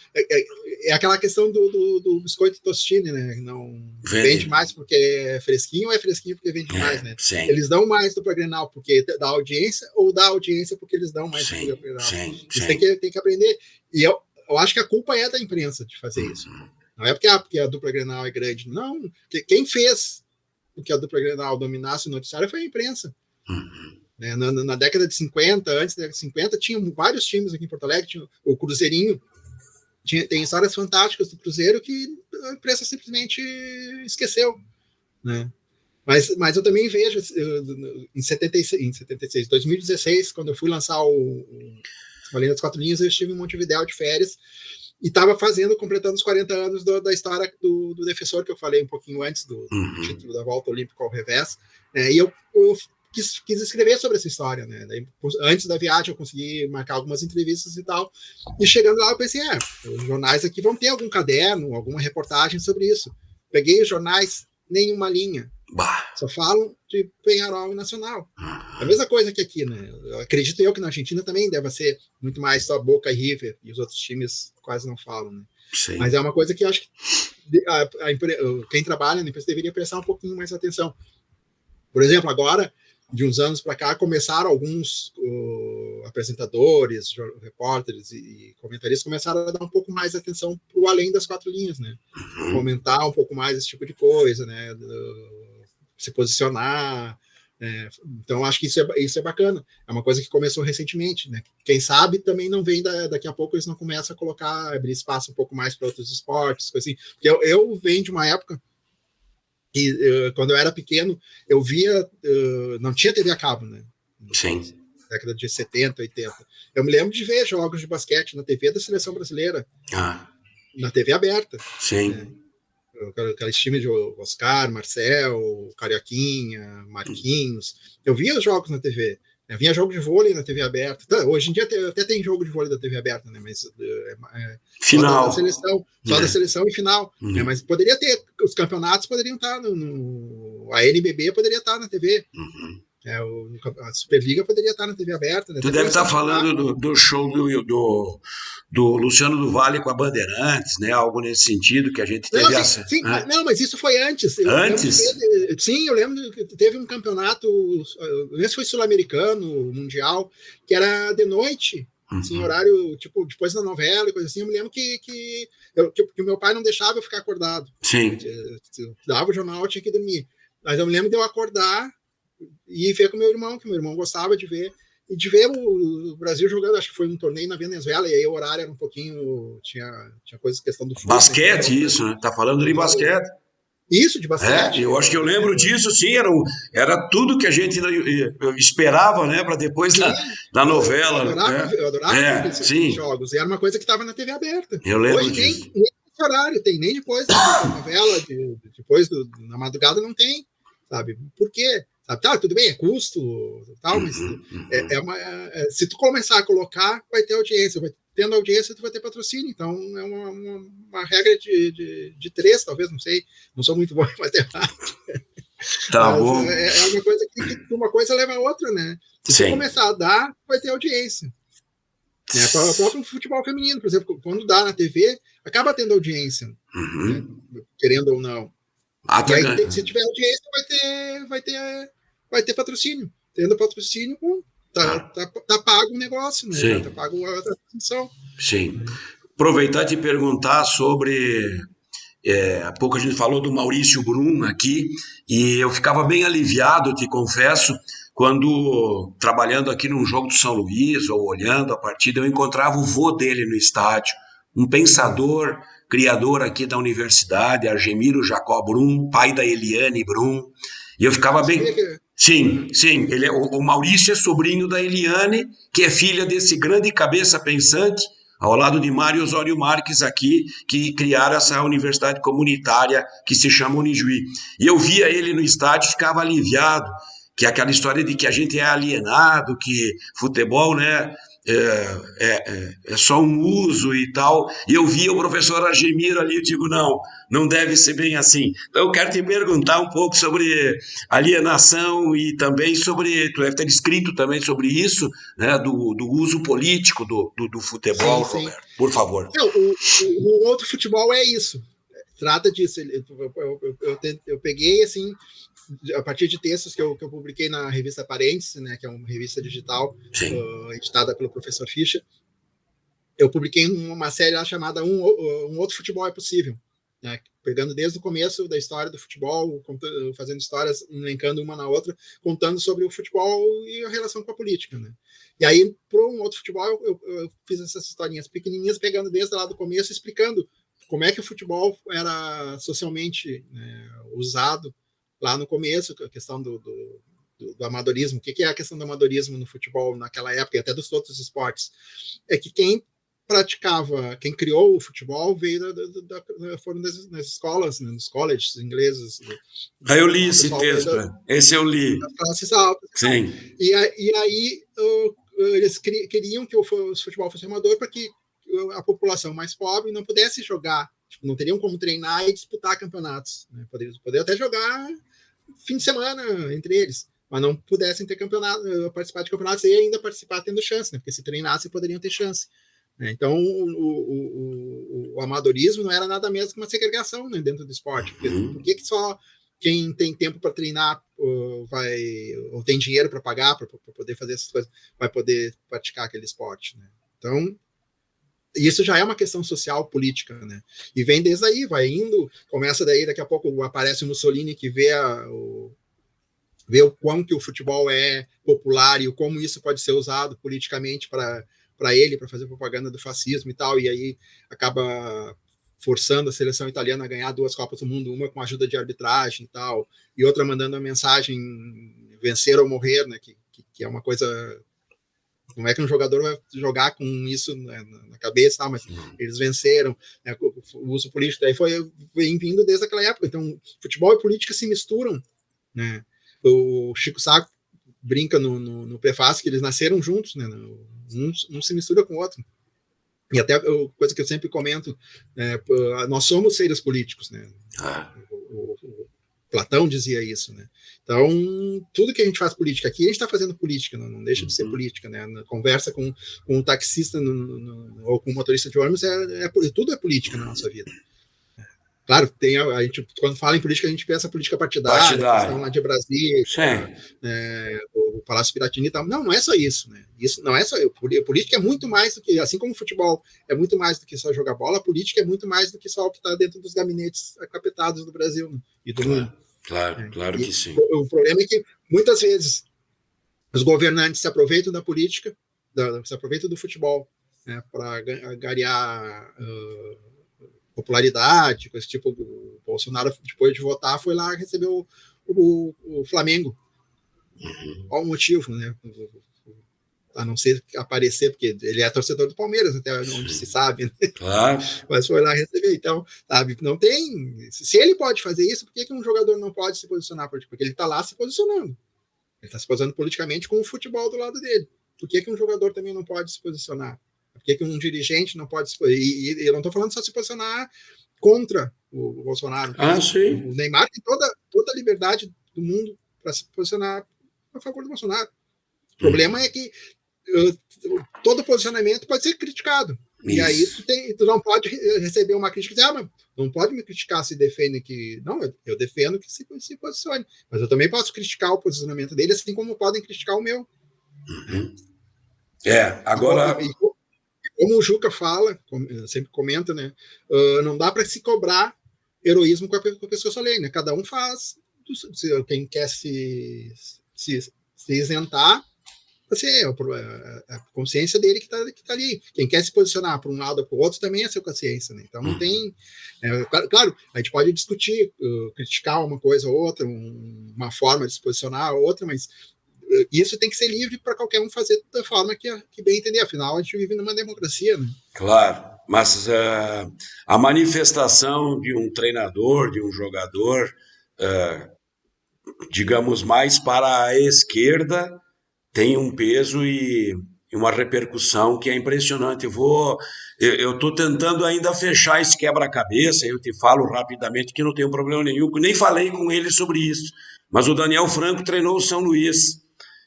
Speaker 2: É aquela questão do biscoito Tostini, né? Não vende mais porque é fresquinho, ou é fresquinho porque vende mais, né?
Speaker 1: Sim.
Speaker 2: Eles dão mais do Grenal porque dá audiência, ou dá audiência porque eles dão mais do Grenal. Isso tem que aprender. E eu acho que a culpa é da imprensa de fazer isso. Não é porque a dupla Grenal é grande. Não. Quem fez com que a dupla Grenal dominasse o noticiário foi a imprensa. Né? Na década de 50, antes da década de 50, tinha vários times aqui em Porto Alegre. Tinha o Cruzeirinho. Tem histórias fantásticas do Cruzeiro que a imprensa simplesmente esqueceu. Né? Mas eu também vejo, em 2016, quando eu fui lançar o Além das 4 Linhas, eu estive em Montevidéu de férias e estava completando os 40 anos da história do defensor, que eu falei um pouquinho antes do título da volta olímpica ao revés, né? E eu quis escrever sobre essa história, né? Daí, antes da viagem eu consegui marcar algumas entrevistas e tal, e chegando lá eu pensei, os jornais aqui vão ter algum caderno, alguma reportagem sobre isso. Peguei os jornais, nenhuma linha. Só falam de Peñarol e Nacional. A mesma coisa que aqui, né? Eu acredito que na Argentina também deve ser muito mais só Boca e River, e os outros times quase não falam, né? Mas é uma coisa que eu acho que quem trabalha na empresa deveria prestar um pouquinho mais atenção. Por exemplo, agora de uns anos para cá, começaram alguns apresentadores, repórteres e comentaristas começaram a dar um pouco mais de atenção para o além das quatro linhas, né? Comentar um pouco mais esse tipo de coisa, né? Se posicionar. Então, acho que isso é bacana. É uma coisa que começou recentemente, né? Quem sabe também não vem daqui a pouco eles não começam a colocar, abrir espaço um pouco mais para outros esportes, coisa assim. Porque eu venho de uma época que, quando eu era pequeno, eu via, não tinha TV a cabo, né?
Speaker 1: Sim.
Speaker 2: Década de 70, 80. Eu me lembro de ver jogos de basquete na TV da Seleção Brasileira, na TV aberta.
Speaker 1: Sim.
Speaker 2: Né? Aqueles times de Oscar, Marcel, Carioquinha, Marquinhos. Eu via os jogos na TV. Eu via jogo de vôlei na TV aberta. Hoje em dia até tem jogo de vôlei da TV aberta, né? Mas
Speaker 1: final.
Speaker 2: Só da seleção e final. Né? Mas poderia ter, os campeonatos poderiam estar a NBB poderia estar na TV. A Superliga poderia estar na TV aberta. Né?
Speaker 1: Tu deve estar falando do show do Luciano do Vale com a Bandeirantes, né? Algo nesse sentido que a gente teve
Speaker 2: sim, não, mas isso foi antes. Eu lembro que teve um campeonato, esse foi sul-americano, mundial, que era de noite, assim, horário, tipo, depois da novela e coisa assim. Eu me lembro que meu pai não deixava eu ficar acordado.
Speaker 1: Sim.
Speaker 2: Eu dava o jornal, eu tinha que dormir. Mas eu me lembro de eu acordar e ver com meu irmão, que meu irmão gostava de ver, e de ver o Brasil jogando. Acho que foi um torneio na Venezuela, e aí o horário era um pouquinho, tinha coisa, questão do futebol.
Speaker 1: Basquete, né? Isso, né? Tá falando de basquete.
Speaker 2: Isso, de basquete.
Speaker 1: Eu acho que eu lembro disso, sim, era tudo que a gente esperava, né, para depois da novela.
Speaker 2: Eu adorava esses jogos, e era uma coisa que estava na TV aberta.
Speaker 1: Eu lembro
Speaker 2: hoje
Speaker 1: disso.
Speaker 2: Nem horário tem, nem depois da novela, depois na madrugada não tem, sabe? Por quê? Sabe? Tá, tudo bem, é custo, tal, mas se tu começar a colocar, vai ter audiência, tendo audiência, tu vai ter patrocínio. Então, é uma regra de 3, talvez, não sei. Não sou muito bom em matemática.
Speaker 1: Tá bom.
Speaker 2: É uma coisa que uma coisa leva a outra, né? Se tu começar a dar, vai ter audiência. O próprio futebol feminino, por exemplo, quando dá na TV, acaba tendo audiência, né? Querendo ou não. E aí, se tiver audiência, vai ter patrocínio. Tendo patrocínio, tá pago o negócio, né?
Speaker 1: Sim.
Speaker 2: Tá pago a transmissão.
Speaker 1: Sim. Aproveitar e te perguntar sobre... há pouco a gente falou do Maurício Brum aqui, e eu ficava bem aliviado, te confesso, quando, trabalhando aqui num jogo do São Luís, ou olhando a partida, eu encontrava o vô dele no estádio, um pensador, criador aqui da universidade, Argemiro Jacó Brum, pai da Eliane Brum, e eu ficava bem... Sim, o Maurício é sobrinho da Eliane, que é filha desse grande cabeça pensante, ao lado de Mário Osório Marques aqui, que criaram essa universidade comunitária que se chama Unijuí. E eu via ele no estádio, ficava aliviado, que é aquela história de que a gente é alienado, que futebol, né, é só um uso e tal. E eu via o professor Argemiro ali, eu digo, não deve ser bem assim. Então eu quero te perguntar um pouco sobre alienação e também sobre, tu deve ter escrito também sobre isso, né, do uso político do futebol, sim. Roberto, por favor.
Speaker 2: O outro futebol é isso, trata disso. Eu peguei, assim, a partir de textos que eu publiquei na revista Parênteses, né, que é uma revista digital editada pelo professor Fischer, eu publiquei uma série lá chamada Um Outro Futebol é Possível, né, pegando desde o começo da história do futebol, fazendo histórias, elencando uma na outra, contando sobre o futebol e a relação com a política. Né. E aí, para Um Outro Futebol, eu fiz essas historinhas pequenininhas, pegando desde lá do começo, explicando como é que o futebol era socialmente, né, usado lá no começo, a questão do amadorismo. O que é a questão do amadorismo no futebol naquela época e até dos outros esportes? É que quem criou o futebol veio foram nas escolas, né, nos colleges ingleses.
Speaker 1: Eu li esse texto, esse eu li.
Speaker 2: Das classes altas.
Speaker 1: Sim.
Speaker 2: E aí eles queriam que o futebol fosse amador para que a população mais pobre não pudesse jogar, tipo, não teriam como treinar e disputar campeonatos, né? Poder até jogar fim de semana entre eles, mas não pudessem ter campeonato, participar de campeonatos e ainda participar tendo chance, né? Porque se treinassem poderiam ter chance. Né? Então o amadorismo não era nada mesmo que uma segregação, né, dentro do esporte. Por que quem tem tempo para treinar ou tem dinheiro para pagar para poder fazer essas coisas, vai poder praticar aquele esporte, né? Então, isso já é uma questão social, política, né? E vem desde aí, vai indo, começa daí, daqui a pouco aparece o Mussolini que vê o quão que o futebol é popular e como isso pode ser usado politicamente para ele, para fazer propaganda do fascismo e tal, e aí acaba forçando a seleção italiana a ganhar 2 Copas do Mundo, uma com ajuda de arbitragem e tal, e outra mandando a mensagem vencer ou morrer, né, que é uma coisa... Não é que um jogador vai jogar com isso na cabeça, tá, mas eles venceram, né, o uso político, daí vem vindo desde aquela época. Então, futebol e política se misturam, né? O Chico Sá brinca no prefácio que eles nasceram juntos, né? Um se mistura com o outro. E até coisa que eu sempre comento, nós somos seres políticos, né? O Platão dizia isso, né? Então, tudo que a gente faz política aqui, a gente está fazendo política, não deixa de ser política, né? Na conversa com um taxista ou com um motorista de ônibus, tudo é política na nossa vida. Claro, a gente, quando fala em política, a gente pensa política partidária, questão lá de Brasília, o Palácio Piratini e tal. Não é só isso, né? Isso não é só... Política é muito mais do que... Assim como o futebol é muito mais do que só jogar bola, a política é muito mais do que só o que está dentro dos gabinetes capetados do Brasil, né? E do mundo.
Speaker 1: Claro que sim.
Speaker 2: O problema é que, muitas vezes, os governantes se aproveitam da política, se aproveitam do futebol, né, para ganhar popularidade, com esse tipo. O Bolsonaro, depois de votar, foi lá e recebeu o Flamengo. Qual o motivo, né? A não ser aparecer, porque ele é torcedor do Palmeiras, até onde se sabe, né? Claro. Mas foi lá receber. Então, sabe, não tem... Se ele pode fazer isso, por que um jogador não pode se posicionar? Porque ele está lá se posicionando. Ele está se posicionando politicamente com o futebol do lado dele. Por que um jogador também não pode se posicionar? Por que um dirigente não pode se posicionar? E eu não estou falando só se posicionar contra o Bolsonaro.
Speaker 1: Sim.
Speaker 2: O Neymar tem toda a liberdade do mundo para se posicionar a favor do Bolsonaro. O problema é que todo posicionamento pode ser criticado. Isso. E aí tu não pode receber uma crítica e dizer, mas não pode me criticar se defende que... Não, eu defendo que se posicione. Mas eu também posso criticar o posicionamento dele, assim como podem criticar o meu.
Speaker 1: Agora...
Speaker 2: E como o Juca fala, sempre comenta, né? Não dá para se cobrar heroísmo com a pessoa sozinha, né? Cada um faz. Quem quer se isentar, assim, a consciência dele que tá ali. Quem quer se posicionar para um lado ou para o outro também é a sua consciência, né? Então não tem... claro, a gente pode discutir, criticar uma coisa ou outra, uma forma de se posicionar ou outra, mas isso tem que ser livre para qualquer um fazer da forma que bem entender. Afinal, a gente vive numa democracia, né?
Speaker 1: Claro, mas a manifestação de um treinador, de um jogador, digamos, mais para a esquerda, tem um peso e uma repercussão que é impressionante. Eu estou tentando ainda fechar esse quebra-cabeça, eu te falo rapidamente que não tenho problema nenhum, nem falei com ele sobre isso, mas o Daniel Franco treinou o São Luís,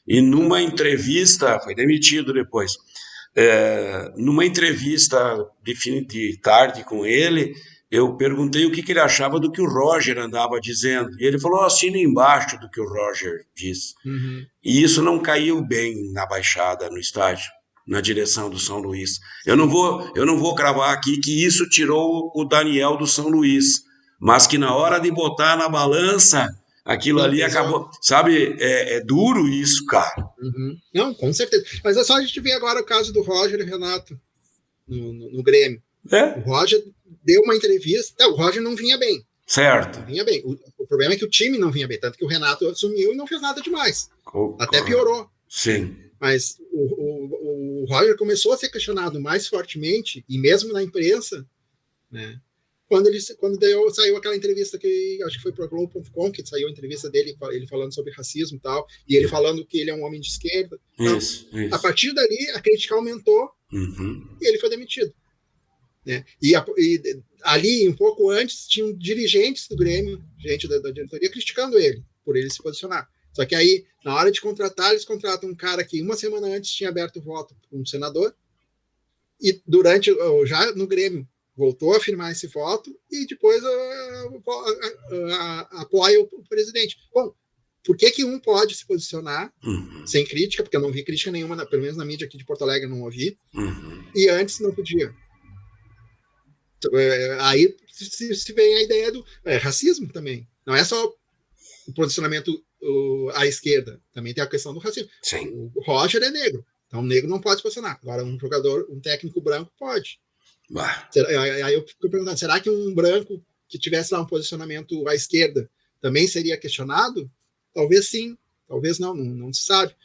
Speaker 1: e numa entrevista, foi demitido depois, numa entrevista de tarde com ele, eu perguntei o que ele achava do que o Roger andava dizendo. E ele falou, assina embaixo do que o Roger diz.
Speaker 2: Uhum.
Speaker 1: E isso não caiu bem na baixada, no estádio, na direção do São Luís. Eu não vou cravar aqui que isso tirou o Daniel do São Luís, mas que na hora de botar na balança, aquilo ali acabou... Sabe, é duro isso, cara.
Speaker 2: Uhum. Não, com certeza. Mas é só a gente ver agora o caso do Roger e Renato no Grêmio. O Roger deu uma entrevista, o Roger não vinha bem.
Speaker 1: Certo.
Speaker 2: Não vinha bem. O problema é que o time não vinha bem, tanto que o Renato assumiu e não fez nada demais. Até piorou.
Speaker 1: Sim.
Speaker 2: Mas o Roger começou a ser questionado mais fortemente, e mesmo na imprensa, né? Quando saiu aquela entrevista que acho que foi para o Globo.com, que saiu a entrevista dele, ele falando sobre racismo e tal, e ele falando que ele é um homem de esquerda.
Speaker 1: Isso.
Speaker 2: A partir dali, a crítica aumentou e ele foi demitido. Né? E ali, um pouco antes, tinham dirigentes do Grêmio, gente da diretoria, criticando ele, por ele se posicionar. Só que aí, na hora de contratar, eles contratam um cara que uma semana antes tinha aberto voto para um senador, e já no Grêmio, voltou a afirmar esse voto e depois apoia o presidente. Bom, por que um pode se posicionar sem crítica, porque eu não vi crítica nenhuma, pelo menos na mídia aqui de Porto Alegre eu não ouvi, e antes não podia? Aí se vem a ideia do racismo também. Não é só o posicionamento à esquerda, também tem a questão do racismo.
Speaker 1: Sim.
Speaker 2: O Roger é negro, então o negro não pode se posicionar. Agora, um técnico branco pode. Aí eu fico perguntando, será que um branco que tivesse lá um posicionamento à esquerda também seria questionado? Talvez sim, talvez não se sabe.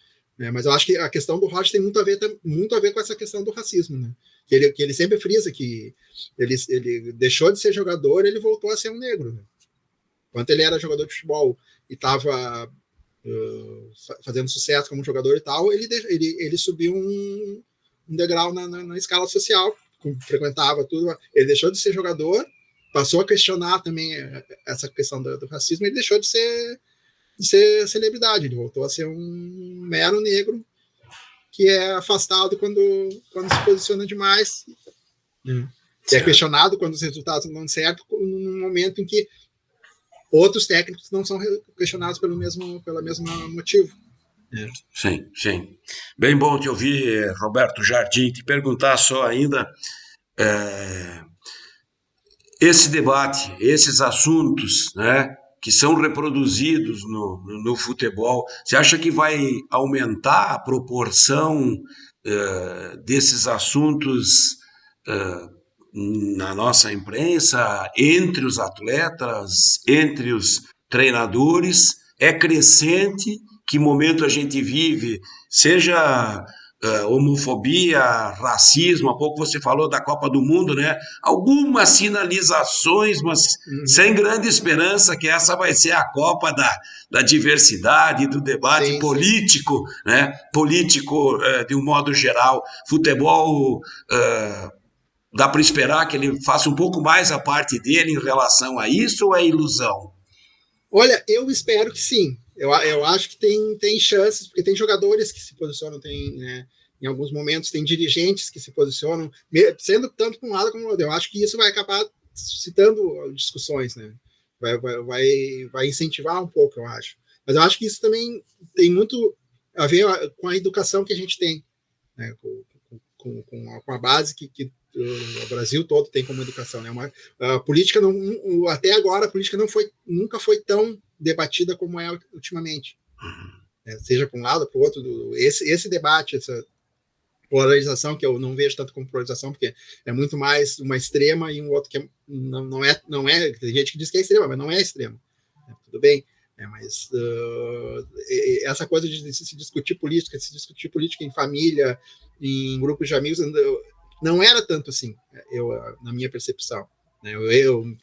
Speaker 2: Mas eu acho que a questão do Roger tem muito a ver com essa questão do racismo, né? Que ele sempre frisa que ele deixou de ser jogador, ele voltou a ser um negro. Né? Enquanto ele era jogador de futebol e estava fazendo sucesso como jogador e tal, ele subiu um degrau na escala social, frequentava tudo. Ele deixou de ser jogador, passou a questionar também essa questão do racismo, ele deixou de ser celebridade, ele voltou a ser um mero negro que é afastado quando se posiciona demais, que é questionado quando os resultados não dão certo, num momento em que outros técnicos não são questionados pelo mesmo motivo.
Speaker 1: Sim. Bem bom te ouvir, Roberto Jardim. Te perguntar só ainda esse debate, esses assuntos, né, que são reproduzidos no futebol, você acha que vai aumentar a proporção desses assuntos na nossa imprensa, entre os atletas, entre os treinadores? É crescente? Que momento a gente vive? Seja homofobia, racismo, há pouco você falou da Copa do Mundo, né? Algumas sinalizações, mas sem grande esperança que essa vai ser a Copa da diversidade, do debate político, né? Político de um modo geral. Futebol, dá para esperar que ele faça um pouco mais a parte dele em relação a isso, ou é ilusão?
Speaker 2: Olha, eu espero que sim. Eu acho que tem chances, porque tem jogadores que se posicionam, em alguns momentos tem dirigentes que se posicionam, sendo tanto para um lado como para o outro. Eu acho que isso vai acabar suscitando discussões, né? Vai incentivar um pouco, eu acho. Mas eu acho que isso também tem muito a ver com a educação que a gente tem, né? Com a base que o Brasil todo tem como educação, né? A política até agora a política nunca foi tão debatida como é ultimamente, seja para um lado para o outro. Esse debate, essa polarização, que eu não vejo tanto como polarização, porque é muito mais uma extrema e um outro que não é. Tem gente que diz que é extrema, mas não é extrema. Tudo bem. Mas essa coisa de se discutir política em família, em grupos de amigos, não era tanto assim, na minha percepção.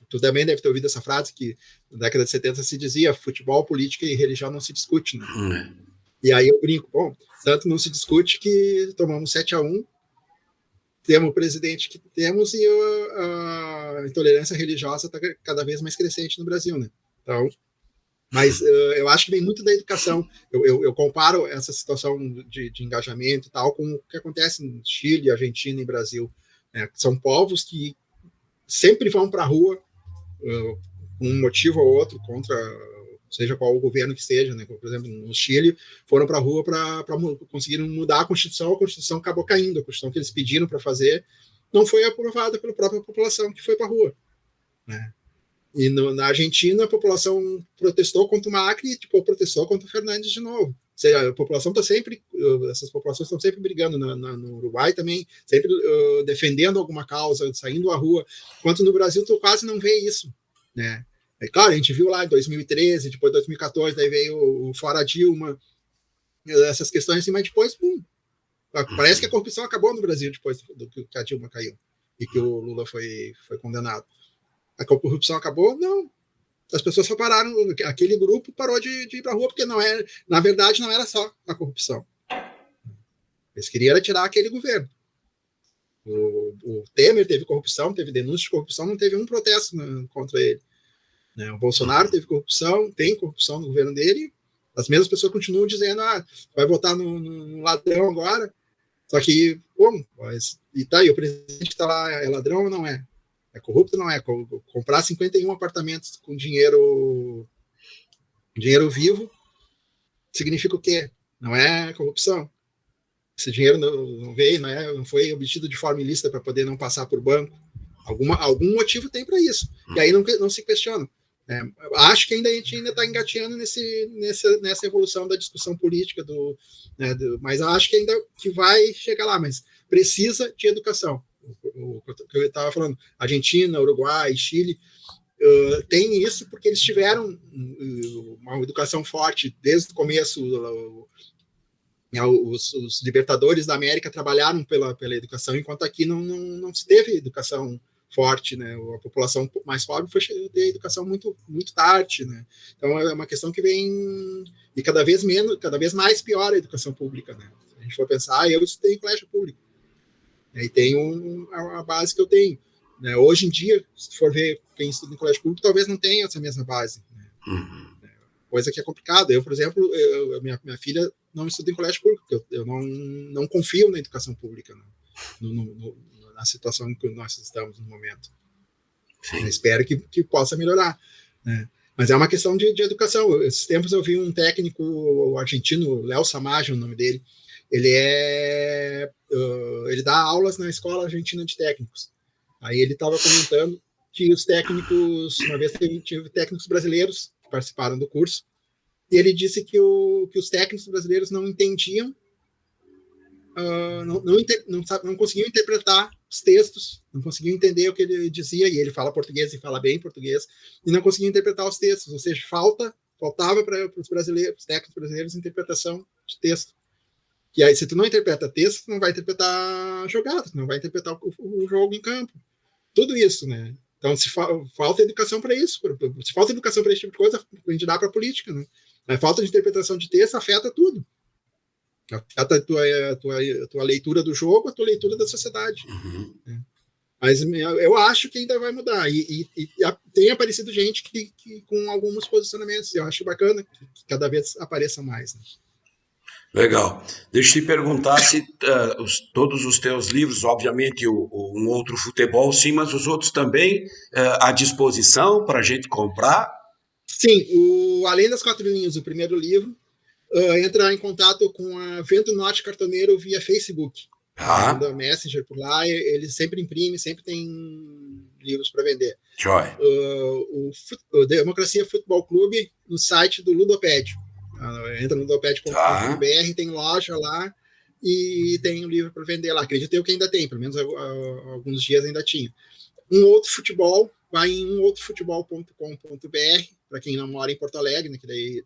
Speaker 2: Tu também deve ter ouvido essa frase que na década de 70 se dizia: futebol, política e religião não se discute, né? E aí eu brinco, bom, tanto não se discute que tomamos 7-1, temos o presidente que temos e a intolerância religiosa está cada vez mais crescente no Brasil, né? Então, mas eu acho que vem muito da educação. Eu comparo essa situação de engajamento e tal com o que acontece no Chile, Argentina e Brasil. São povos que sempre vão para a rua, com um motivo ou outro, contra seja qual o governo que seja, né? Por exemplo, no Chile, foram para a rua para conseguir mudar a Constituição acabou caindo, a Constituição que eles pediram para fazer não foi aprovada pela própria população que foi para a rua, né? E na Argentina, a população protestou contra o Macri e protestou contra o Fernandes de novo. Ou seja, a população essas populações estão sempre brigando no Uruguai também, sempre defendendo alguma causa, saindo à rua, enquanto no Brasil tu quase não vê isso, né? Claro, a gente viu lá em 2013, depois 2014, daí veio o Fora Dilma, essas questões assim, mas depois, parece que a corrupção acabou no Brasil depois do que a Dilma caiu e que o Lula foi condenado. A corrupção acabou? Não. As pessoas só pararam, aquele grupo parou de ir para a rua, porque na verdade não era só a corrupção. Eles queriam tirar aquele governo. O Temer teve corrupção, teve denúncia de corrupção, não teve um protesto contra ele. O Bolsonaro teve corrupção, tem corrupção no governo dele, as mesmas pessoas continuam dizendo, vai votar no ladrão agora, só que, e tá aí, o presidente que está lá é ladrão ou não é? É corrupto? Não é. Comprar 51 apartamentos com dinheiro vivo significa o quê? Não é corrupção. Esse dinheiro não veio, não foi obtido de forma ilícita para poder não passar por banco. Algum motivo tem para isso. E aí não se questiona. Acho que a gente ainda está engateando nessa evolução da discussão política, mas acho que ainda que vai chegar lá, mas precisa de educação. O que eu estava falando, Argentina, Uruguai, Chile, tem isso porque eles tiveram uma educação forte desde o começo. Os libertadores da América trabalharam pela educação, enquanto aqui não se teve educação forte, né? A população mais pobre foi ter educação muito, muito tarde, né? Então é uma questão que vem e cada vez mais pior a educação pública, né? Se a gente for pensar, eu estudei em colégio público, né? E tenho a base que eu tenho, né? Hoje em dia, se for ver quem estuda em colégio público, talvez não tenha essa mesma base, né? Coisa que é complicada. Eu, por exemplo, minha filha não estuda em colégio público, porque eu não confio na educação pública, né? Na situação em que nós estamos no momento. Eu espero que possa melhorar, né? Mas é uma questão de educação. Esses tempos eu vi um técnico argentino, Léo Samaggio, o nome dele, ele dá aulas na Escola Argentina de Técnicos. Aí ele estava comentando que os técnicos, uma vez tive técnicos brasileiros que participaram do curso, e ele disse que os técnicos brasileiros não entendiam, não conseguiam interpretar os textos, não conseguiam entender o que ele dizia, e ele fala português e fala bem português, e não conseguiam interpretar os textos, ou seja, faltava para os técnicos brasileiros, interpretação de texto. E aí, se tu não interpreta texto, tu não vai interpretar jogada, tu não vai interpretar o jogo em campo. Tudo isso, né? Então, se falta educação para isso, se falta educação para esse tipo de coisa, a gente dá para a política, né? A falta de interpretação de texto afeta tudo. Afeta a tua leitura do jogo, a tua leitura da sociedade. Né? Mas eu acho que ainda vai mudar. E tem aparecido gente que com alguns posicionamentos. Eu acho bacana que cada vez apareça mais. Né?
Speaker 1: Legal. Deixa eu te perguntar se todos os teus livros, obviamente um outro futebol, sim, mas os outros também à disposição para a gente comprar?
Speaker 2: Sim, Além das Quatro Linhas, o primeiro livro, entrar em contato com a Vento Norte Cartoneiro via Facebook. Manda Messenger por lá, ele sempre imprime, sempre tem livros para vender.
Speaker 1: Joia.
Speaker 2: O Democracia Futebol Clube no site do Ludopédio. Entra no ludopédio.com.br, tem loja lá e tem um livro para vender lá. Acredito eu que ainda tem, pelo menos alguns dias ainda tinha. Um Outro Futebol, vai em umoutrofutebol.com.br, para quem não mora em Porto Alegre, né, que daí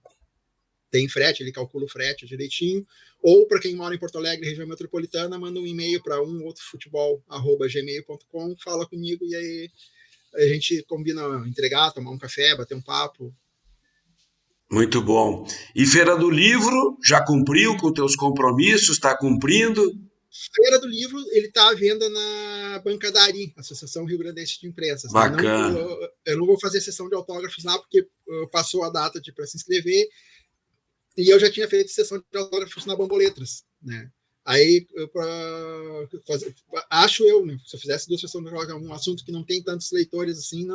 Speaker 2: tem frete, ele calcula o frete direitinho. Ou para quem mora em Porto Alegre, região metropolitana, manda um e-mail para umoutrofutebol@gmail.com, fala comigo e aí a gente combina entregar, tomar um café, bater um papo.
Speaker 1: Muito bom. E Feira do Livro, já cumpriu com teus compromissos? Está cumprindo?
Speaker 2: Feira do Livro, ele está à venda na Bancadari, Associação Rio Grandense de Imprensas.
Speaker 1: Bacana.
Speaker 2: Eu não vou fazer sessão de autógrafos lá, porque passou a data para se inscrever, e eu já tinha feito sessão de autógrafos na Bamboletras, né? Aí, acho eu, né, se eu fizesse 2 sessões de autógrafos, um assunto que não tem tantos leitores assim,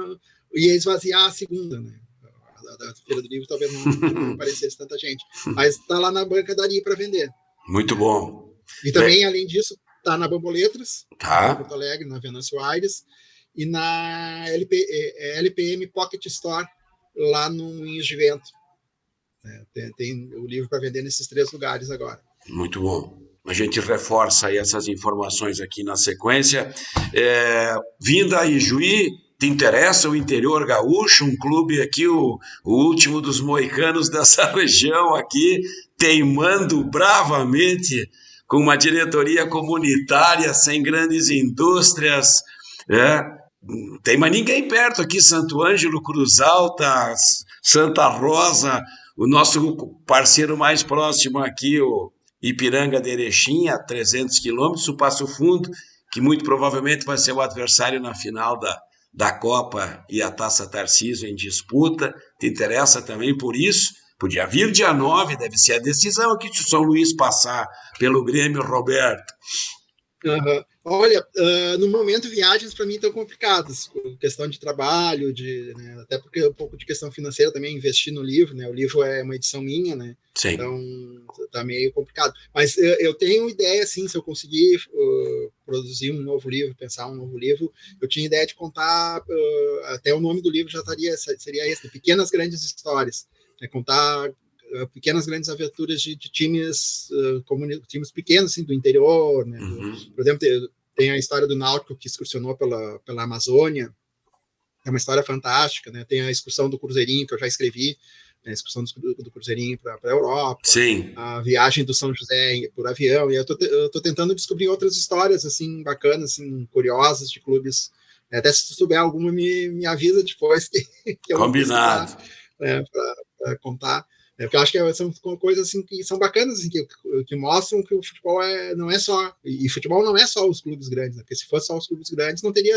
Speaker 2: ia esvaziar a segunda, né? Da Feira do Livro talvez não aparecesse tanta gente, mas está lá na Bancadari para vender.
Speaker 1: Muito bom.
Speaker 2: E também, além disso, está na Bamboletras, em Porto Alegre, na Venâncio Aires, e na LPM Pocket Store, lá no Moinhos de Vento. Tem o livro para vender nesses 3 lugares agora.
Speaker 1: Muito bom. A gente reforça aí essas informações aqui na sequência. Vinda a Ijuí, te interessa o interior gaúcho? Um clube aqui, o último dos moicanos dessa região aqui, teimando bravamente com uma diretoria comunitária, sem grandes indústrias, não tem mais ninguém perto aqui, Santo Ângelo, Cruz Alta, Santa Rosa, o nosso parceiro mais próximo aqui, o Ipiranga de Erechim, a 300 quilômetros, o Passo Fundo, que muito provavelmente vai ser o adversário na final da Copa e a Taça Tarcísio em disputa. Te interessa também por isso? Podia vir dia 9, deve ser a decisão aqui se o São Luís passar pelo Grêmio, Roberto.
Speaker 2: Uhum. Olha, no momento viagens para mim estão complicadas, questão de trabalho, né, até porque um pouco de questão financeira também, investir no livro, né, o livro é uma edição minha, né,
Speaker 1: Sim.
Speaker 2: então tá meio complicado, mas eu tenho ideia, assim, se eu conseguir produzir um novo livro, pensar um novo livro, eu tinha ideia de contar, até o nome do livro já seria esse, Pequenas Grandes Histórias, né, contar pequenas grandes aventuras de times, times pequenos, assim, do interior, né? Por exemplo, tem a história do Náutico que excursionou pela Amazônia, é uma história fantástica, né? Tem a excursão do Cruzeirinho, que eu já escrevi, né? A excursão do Cruzeirinho para a Europa,
Speaker 1: Sim.
Speaker 2: A viagem do São José por avião, e eu tô tentando descobrir outras histórias, assim, bacanas, assim, curiosas, de clubes, até se tu souber alguma, me avisa depois que eu vou pesquisar, né, para contar. Porque eu acho que são coisas assim que são bacanas, assim, que mostram que o futebol não é só. E futebol não é só os clubes grandes, né? Porque se fosse só os clubes grandes, não teria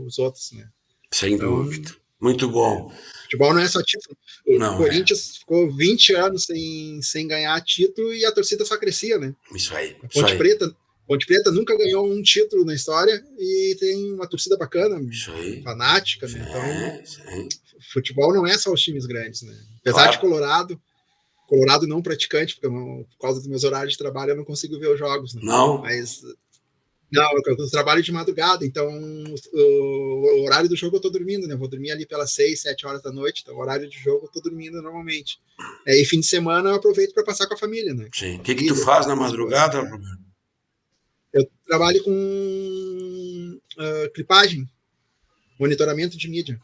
Speaker 2: os outros, né?
Speaker 1: Sem dúvida. Muito bom.
Speaker 2: Futebol não é só título. O Corinthians ficou 20 anos sem ganhar título e a torcida só crescia, né?
Speaker 1: Isso aí.
Speaker 2: Ponte Preta nunca ganhou um título na história e tem uma torcida bacana, fanática, né? Então, futebol não é só os times grandes, né? Apesar de Colorado não praticante, porque por causa dos meus horários de trabalho eu não consigo ver os jogos. Né?
Speaker 1: Não?
Speaker 2: Mas, não, eu trabalho de madrugada, então o horário do jogo eu tô dormindo, né? Eu vou dormir ali pelas 6, 7 horas da noite, então o horário de jogo eu tô dormindo normalmente. E fim de semana eu aproveito para passar com a família, né?
Speaker 1: Sim. O que tu faz na madrugada, Roberto?
Speaker 2: Eu trabalho com clipagem, monitoramento de mídia.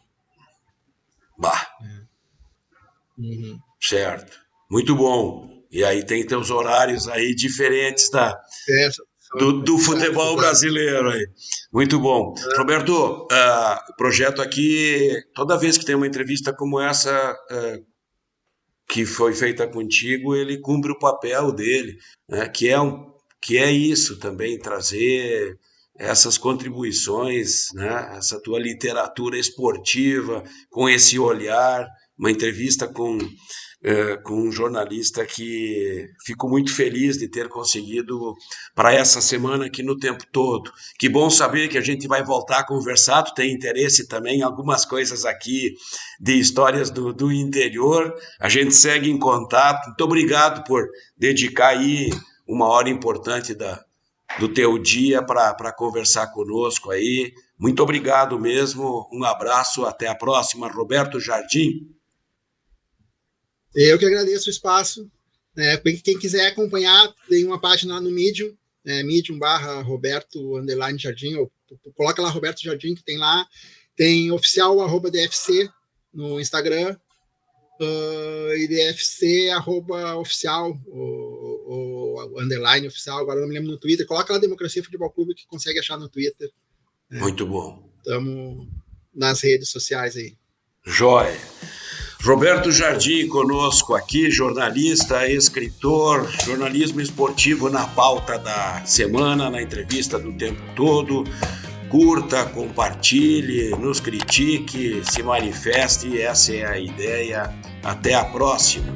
Speaker 1: Bah.
Speaker 2: Uhum.
Speaker 1: Certo. Muito bom. E aí tem teus horários aí diferentes do futebol brasileiro aí. Muito bom. Roberto, o projeto aqui, toda vez que tem uma entrevista como essa, que foi feita contigo, ele cumpre o papel dele, né? Que é isso também, trazer essas contribuições, né? Essa tua literatura esportiva, com esse olhar, uma entrevista com um jornalista que fico muito feliz de ter conseguido para essa semana aqui no Tempo Todo. Que bom saber que a gente vai voltar a conversar, tu tem interesse também em algumas coisas aqui de histórias do interior, a gente segue em contato. Muito obrigado por dedicar aí uma hora importante do teu dia para conversar conosco aí. Muito obrigado mesmo, um abraço, até a próxima. Roberto Jardim.
Speaker 2: Eu que agradeço o espaço. Quem quiser acompanhar, tem uma página no Medium, Medium/Roberto_Jardim, ou coloca lá Roberto Jardim, que tem lá. Tem oficial @DFC no Instagram, e DFC @oficial, ou underline oficial, agora não me lembro no Twitter. Coloca lá Democracia Futebol Clube, que consegue achar no Twitter.
Speaker 1: Muito bom.
Speaker 2: Estamos nas redes sociais aí.
Speaker 1: Jóia. Roberto Jardim conosco aqui, jornalista, escritor, jornalismo esportivo na pauta da semana, na entrevista do Tempo Todo. Curta, compartilhe, nos critique, se manifeste, essa é a ideia. Até a próxima.